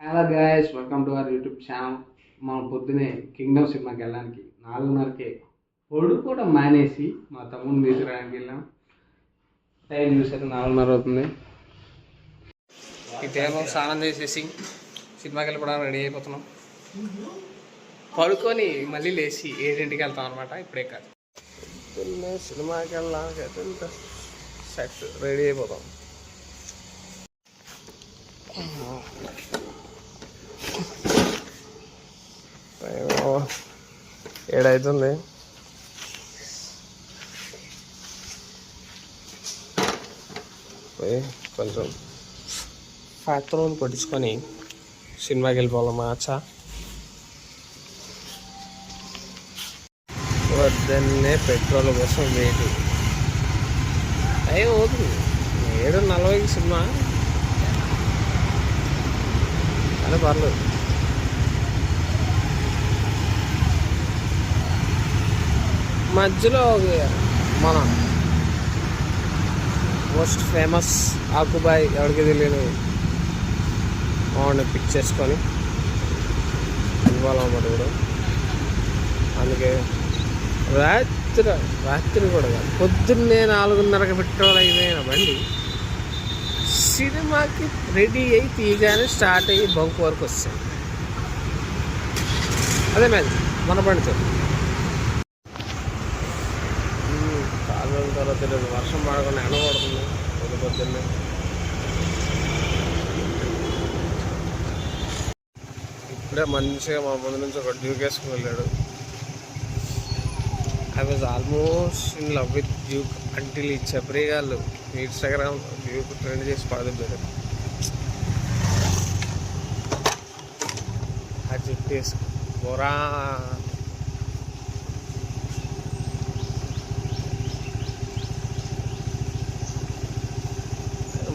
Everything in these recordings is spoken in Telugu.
Hello guys, welcome to our YouTube channel. మనం పొద్దునే కింగ్డమ్ సినిమాకి వెళ్ళడానికి 4:30కే పడుకోవడం మానేసి మా తమ్ముడిని తీసుకురావడానికి వెళ్ళాం. టైం చూసారు 4:30 అవుతుంది. ఈ టైంలో స్నానం చేసేసి సినిమాకి వెళ్ళిపోవడానికి రెడీ అయిపోతున్నాం. పడుకొని మళ్ళీ లేచి 7ంటికి వెళ్తాం అనమాట. ఇప్పుడే కాదు, పొద్దున్నే సినిమాకి వెళ్ళడానికి అయితే సెట్ రెడీ అయిపోతాం. ఏడవుతుంది. కొంచెం ఫ్యాక్టరీని పట్టించుకొని సినిమాకి వెళ్ళిపోవాలి. మాచా పొద్దున్నే పెట్రోల్ కోసం వెయిట్. టైం అవుతుంది 7:40కి సినిమా, కానీ పర్లేదు. మధ్యలో మన మోస్ట్ ఫేమస్ ఆకుబాయ్, ఎవరికి తెలియదు, బాగుండే పిక్ చేసుకొని వెళ్ళాలన్నమాట. కూడా అందుకే రాత్రి కూడా కాదు, పొద్దున్నే 4:30కి పెట్రోల్ అయిపోయిన బండి సినిమాకి రెడీ అయి తీయగానే స్టార్ట్ అయ్యి బంక్ వరకు వస్తాయి. అదే మ్యాచ్ మన బండితో. తర్వాత తెలియదు, వర్షం పడకుండా ఎండ పడుతుంది పొద్దున్నే. ఇప్పుడే మంచిగా మా ముందు నుంచి ఒక డ్యూక్ వేసుకుని వెళ్ళాడు. I was almost in love with Duke until ఈ చప్రీగాళ్ళు ఇన్స్టాగ్రామ్ డ్యూక్ ట్రెండ్ చేసి పాడుతారు. ఆ జుట్టు వేసుకు బొరా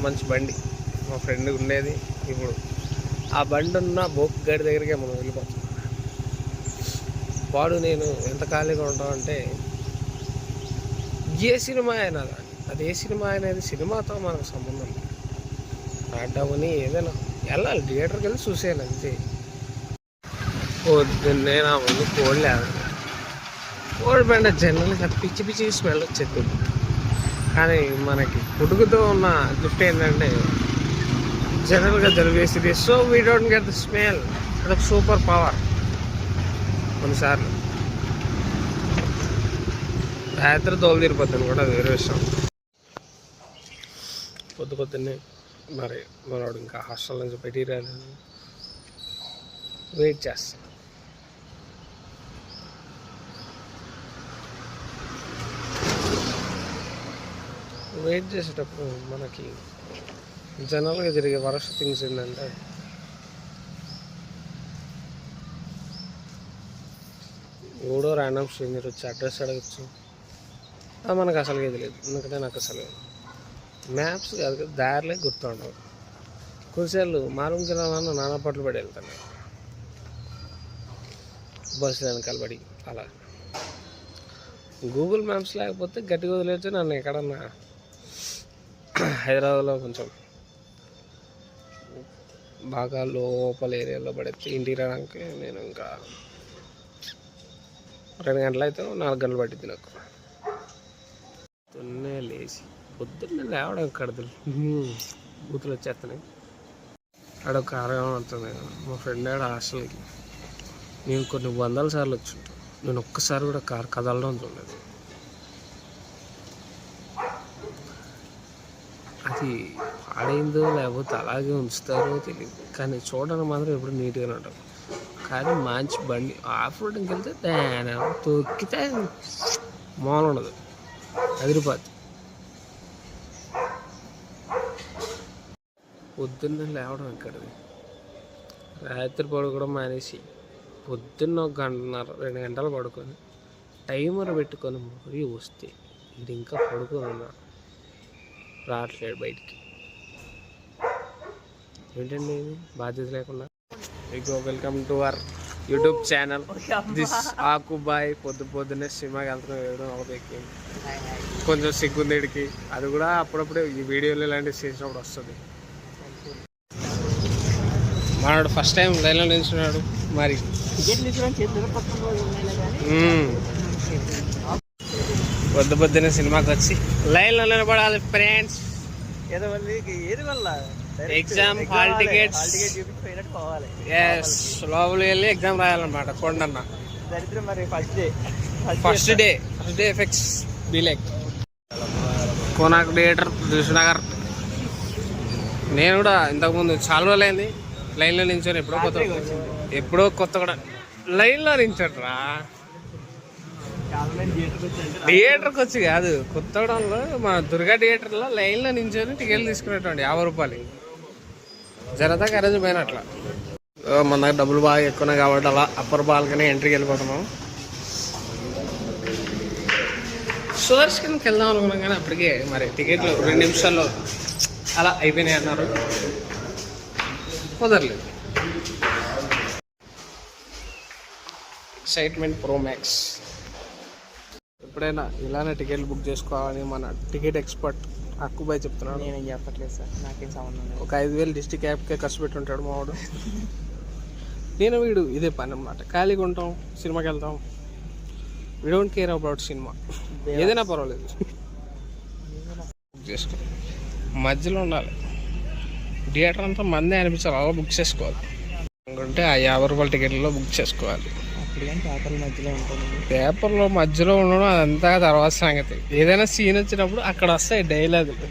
మంచి బండి మా ఫ్రెండ్ ఉండేది. ఇప్పుడు ఆ బండి ఉన్న బోక్ గడి దగ్గరికే మనం వెళ్ళిపోతాం. వాడు నేను ఎంత ఖాళీగా ఉంటామంటే ఏ సినిమా అయినా కానీ, అది ఏ సినిమా అనేది సినిమాతో మనకు సంబంధం లేదు. ఆడమని ఏదైనా వెళ్ళాలి, థియేటర్కి వెళ్ళి చూసేయాలి అంతే. పొద్దున్నే నా ముందు కోడి బండి జనరల్గా పిచ్చి పిచ్చి స్మెల్ వచ్చేది. కానీ మనకి పుట్టుకతో ఉన్న గిఫ్ట్ ఏంటంటే జనరల్గా జలుబు వేస్తుంది. So we don't get the smell. అదొక సూపర్ పవర్. కొన్నిసార్లు రాత్రి తోలు తీరిపోతుంది కూడా, అది వేరే విషయం. పొద్దున్నే మరి మనవాడు ఇంకా హాస్టల్ నుంచి బయటికి రాలేదు, వెయిట్ చేస్తాం. వెయిట్ చేసేటప్పుడు మనకి జనరల్గా జరిగే వరస్ట్ థింగ్స్ ఏంటంటే, ఎవడో ర్యాండమ్ స్ట్రేంజర్ వచ్చి అడ్రస్ అడగచ్చు. అది మనకు అసలుగా తెలియదు. ఎందుకంటే నాకు అసలు మ్యాప్స్ కాదు కదా, దారిలే గుర్తుండవు. కొన్నిసార్లు మారూంకి వెళ్ళాలన్నా నానా పట్లు పడి వెళ్తాను, బస్సు వెనకాల పడి. అలా గూగుల్ మ్యాప్స్ లేకపోతే గట్టిగా వదిలేస్తే నన్ను ఎక్కడన్నా హైదరాబాద్లో కొంచెం బాగా లోపల ఏరియాలో పడితే ఇంటికి రావడానికి నేను ఇంకా 2 గంటలు అయితే 4 గంటలు పట్టింది నాకు. పొద్దున్నే లేచి పొద్దున్నే లేవడం కడతలు బూతులు వచ్చేస్తున్నాయి. ఆడొక కారం అవుతుంది. మా ఫ్రెండ్ ఆడ హాస్టల్కి నేను కొన్ని 100 సార్లు వచ్చుంటాను. నేను ఒక్కసారి కూడా కారు కదలడం చూడలేదు. అది పాడైందో లేకపోతే అలాగే ఉంచుతారో తెలియదు, కానీ చూడడానికి మాత్రం ఎప్పుడు నీట్గానే ఉంటారు. కానీ మంచి బండి ఆఫ్ రోడ్కి వెళ్తే తొక్కితే మామూలు ఉండదు, అదిరిపోద్ది. పొద్దున్న లేవడం ఎక్కడిది, రాత్రి పడుకోవడం మానేసి పొద్దున్న 1 గంటన్నర 2 గంటలు పడుకొని టైమర్ పెట్టుకొని మరీ వస్తే ఇది ఇంకా పడుకొని ఉన్నా రావట్లేడు బయటికి. ఏంటండి ఇది బాధ్యత లేకుండా. Welcome to our YouTube channel. This ఆకుబాయ్. పొద్దున్నే సినిమాకి వెళ్తున్నాం 7:40కి. కొంచెం సిగ్గుందేడికి, అది కూడా అప్పుడప్పుడు ఈ వీడియోలు ఇలాంటివి చేసినప్పుడు వస్తుంది. మనోడు ఫస్ట్ టైం లైన్లో నిల్చున్నాడు మరి. పొద్దునే సినిమాకి వచ్చి లైన్లో నిలబడాలి ఫ్రెండ్స్. ఎగ్జామ్ హాల్ టికెట్స్ లోపల వెళ్ళి ఎగ్జామ్ రాయాలన్నమాట. కొండన్న ఫస్ట్ డే ఎఫెక్ట్స్ బీలెక్ కోనాక్ థియేటర్ దిల్సుఖ్నగర్. నేను కూడా ఇంతకుముందు చాలా రోజులు అయింది లైన్లో నించాను. ఎప్పుడో కొత్త కూడా లైన్లో నించాడు రా. థియేటర్కి వచ్చి కాదు, కొత్తగూడెంలో మా దుర్గా థియేటర్లో లైన్లో నించొని టికెట్లు తీసుకునేటండి 50 రూపాయలు. జనతా కరేజ్ పోయిన అట్లా. మన దగ్గర డబ్బులు బాగా ఎక్కువనే కాబట్టి అలా అప్పర్ బాల్కనీ ఎంట్రీకి వెళ్ళిపోతున్నాం. సుదర్శన్కి వెళ్దాం అనుకున్నాం కానీ అప్పటికే మరి టికెట్లు 2 నిమిషాల్లో అలా అయిపోయినాయి అన్నారు, కుదరలేదు. Excitement pro max. ఎప్పుడైనా ఇలానే టికెట్లు బుక్ చేసుకోవాలని మన టికెట్ ఎక్స్పర్ట్ అక్కుబాయ్ చెప్తున్నాడు. నేనేం చెప్పట్లేదు సార్, నాకేం సంబంధం లేదు. ఒక 5,000 డిస్ట్రిక్ట్ యాప్కే ఖర్చు పెట్టుంటాడు మావాడు. నేను వీడు ఇదే పని అన్నమాట. ఖాళీగా ఉంటాం, సినిమాకి వెళ్తాం. We don't care about cinema, ఏదైనా పర్వాలేదు బుక్ చేసుకో. మధ్యలో ఉండాలి, థియేటర్ అంతా మందే అనిపించాలి, అలా బుక్ చేసుకోవాలి. అనుకుంటే ఆ 50 రూపాయల టికెట్లో బుక్ చేసుకోవాలి. పేపర్లో మధ్యలో ఉండడం అదంతా తర్వాత సంగతి. ఏదైనా సీన్ వచ్చినప్పుడు అక్కడ వస్తాయి డైలాగులు.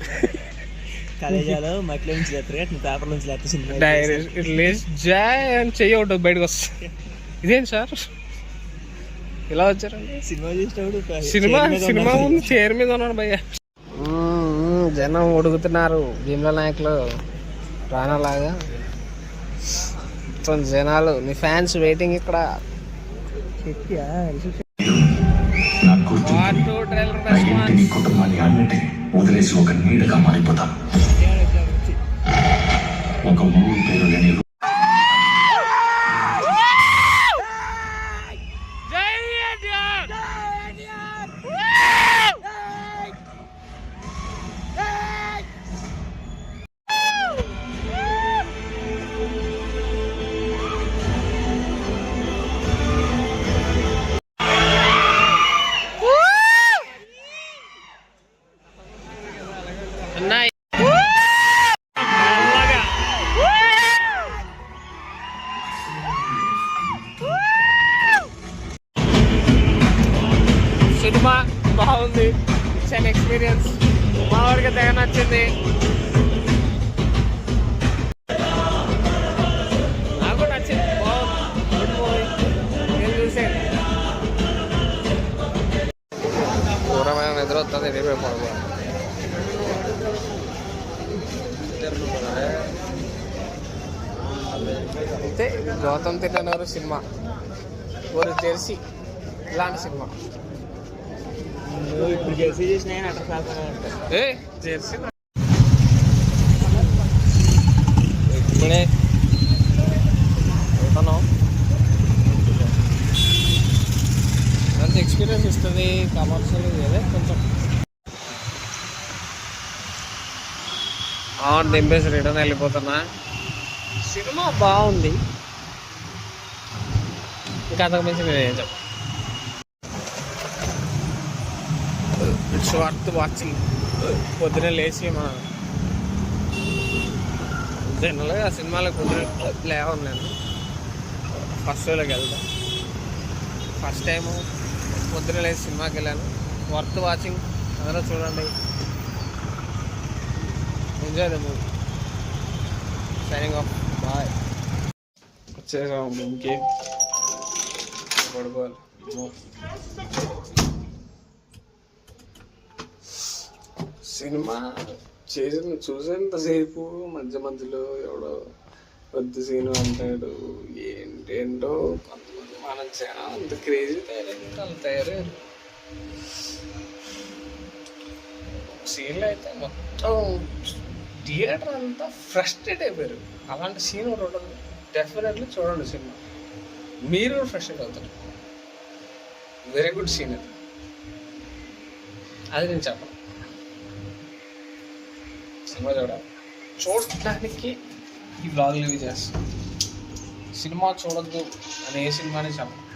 జాయ్ అని చెయ్యి ఉంటుంది బయటకు వస్తాయి. ఇదేం సార్ ఇలా వచ్చారండి? సినిమా ముందు చైర్ మీద ఉన్నాడు భయ్య. జనం ఉడుకుతున్నారు భీమ్లా నాయకులు రానాలాగా. మొత్తం జనాలు, నీ ఫ్యాన్స్ వెయిటింగ్ ఇక్కడ. కుటుంబాన్ని అన్నిటి వదిలేసి ఒక నీడగా మారిపోతా. ఒక మూడు పేరు లేని సినిమా బాగుంది, ఇట్స్ అన్ ఎక్స్పీరియన్స్. మా వాడికి తెగ నచ్చింది, నాకు నచ్చింది. బాగుంది, గుడ్ మూవీ. నేను చూసాను. ఘోరమైన నిద్ర వస్తుంది, రేపే పడుకోవాలి. అయితే గౌతమ్ తిన్నవారు సినిమా ఊరు జెర్సీ ఇలాంటి సినిమా. ఇప్పుడు జెర్సీ చూసినా జెర్సీ ఇప్పుడే వెళ్తున్నాం. అంత ఎక్స్పీరియన్స్ ఇస్తుంది కమర్షియల్ అదే కొంచెం. దింపేసి రిటర్న్ వెళ్ళిపోతున్నా. సినిమా బాగుంది, ఇంకా అంతకు మించి నేను ఏం చెప్పను. It's worth watching. పొద్దున లేచి మన జనరల్గా సినిమాలకు పొద్దున లేవను నేను. ఫస్ట్ షోలోకి వెళ్తాను. ఫస్ట్ టైము పొద్దున లేచి సినిమాకి వెళ్ళాను. వర్త్ వాచింగ్, అందరూ చూడండి. Enjoy the movie. Signing off, bye. వచ్చేసాం రూమ్కి, పడుకోవాలి. సినిమా చూసేంతసేపు మధ్యలో ఎవడో వద్దు సీను అంటాడు, ఏంటేంటో కొంతమంది. మనం అంత క్రేజీ తయారైందంటే వాళ్ళు తయారయ్యారు. సీన్లో అయితే మొత్తం థియేటర్ అంతా ఫ్రస్ట్రేట్ అయిపోయారు. అలాంటి సీన్ ఒకటి ఉండదు. డెఫినెట్లీ చూడండి సినిమా, మీరు కూడా ఫ్రస్ట్రేట్ అవుతారు. వెరీ గుడ్ సీన్ అది నేను చెప్పను. సినిమా చూడడానికి ఈ బ్లాగ్ లివ్ చేస్తాను. సినిమా చూడొద్దు అని ఏ సినిమాని చెప్పను.